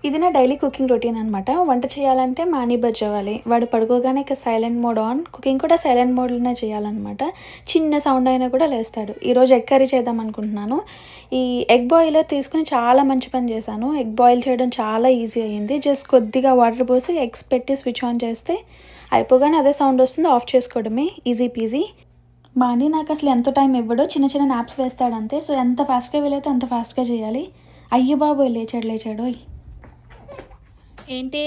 ఇది నా daily cooking routine అనమాట. వంట చేయాలంటే మాని బజ్ అవ్వాలి. వాడు పడుకోగానే ఇక సైలెంట్ మోడ్ ఆన్. కుకింగ్ కూడా సైలెంట్ మోడ్‌లోనే చేయాలనమాట. చిన్న సౌండ్ అయినా కూడా లేస్తాడు. ఈరోజు ఎగ్ కర్రీ చేద్దాం అనుకుంటున్నాను. ఈ ఎగ్ బాయిలర్ తీసుకొని చాలా మంచి పని చేశాను. ఎగ్ బాయిల్ చేయడం చాలా ఈజీ అయ్యింది. జస్ట్ కొద్దిగా వాటర్ పోసి ఎగ్స్ పెట్టి స్విచ్ ఆన్ చేస్తే అయిపోగానే అదే సౌండ్ వస్తుంది. ఆఫ్ చేసుకోవడమే ఈజీ పీజీ. మాని నాకు అసలు ఎంత టైం ఇవ్వడో, చిన్న చిన్న నాప్స్ వేస్తాడంతే. సో ఎంత ఫాస్ట్‌గా వీలైతే అంత ఫాస్ట్‌గా చేయాలి. అయ్య బాబోయ్! లేచాడోయ్! ఏంటి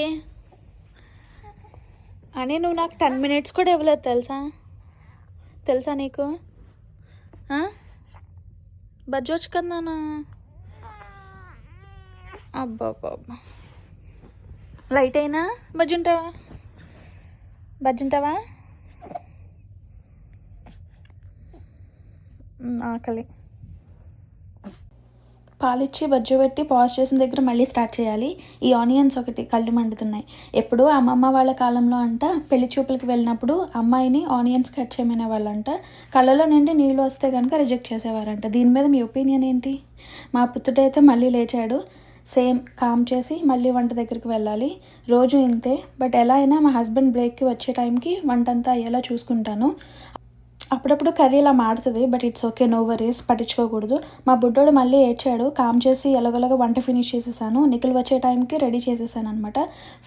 అని నువ్వు నాకు 10 మినిట్స్ కూడా ఇవ్వలేదు తెలుసా నీకు? బజ్జొచ్చు కదా నాన్న. అబ్బా లైట్ అయినా బజ్జుంటావా ఆకలి. పాలిచ్చి బజ్జో పెట్టి పాజ్ చేసిన దగ్గర మళ్ళీ స్టార్ట్ చేయాలి. ఈ ఆనియన్స్ ఒకటి కళ్ళు మండుతున్నాయి. ఎప్పుడూ అమ్మమ్మ వాళ్ళ కాలంలో అంట పెళ్లి చూపులకి వెళ్ళినప్పుడు అమ్మాయిని ఆనియన్స్ కట్ చేయమనే వాళ్ళంట. కళ్ళలో నుండి నీళ్ళు వస్తే కనుక రిజెక్ట్ చేసేవారంట. దీని మీద మీ ఒపీనియన్ ఏంటి? మా పుత్రుడైతే మళ్ళీ లేచాడు. సేమ్ కామ్ చేసి మళ్ళీ వంట దగ్గరికి వెళ్ళాలి. రోజు ఇంతే. బట్ ఎలా అయినా మా హస్బెండ్ బ్రేక్కి వచ్చే టైంకి వంట అంతా అయ్యేలా చూసుకుంటాను. అప్పుడప్పుడు కర్రీ ఇలా మాడుతుంది. But it's okay, no worries, పట్టించుకోకూడదు. మా బుడ్డోడు మళ్ళీ ఏడ్చాడు. కామ్ చేసి ఎలాగోలాగా వంట ఫినిష్ చేసేసాను. నిఖిల్ వచ్చే టైంకి రెడీ చేసేసాను అనమాట.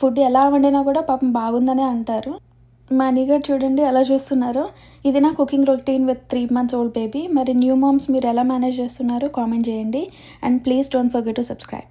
ఫుడ్ ఎలా వండినా కూడా పాపం బాగుందనే అంటారు. మా నీగర్ చూడండి ఎలా చూస్తున్నారు. ఇది నా cooking routine with 3 months old baby. మరి న్యూ మామ్స్ మీరు ఎలా మేనేజ్ చేస్తున్నారు కామెంట్ చేయండి. And please don't forget to subscribe.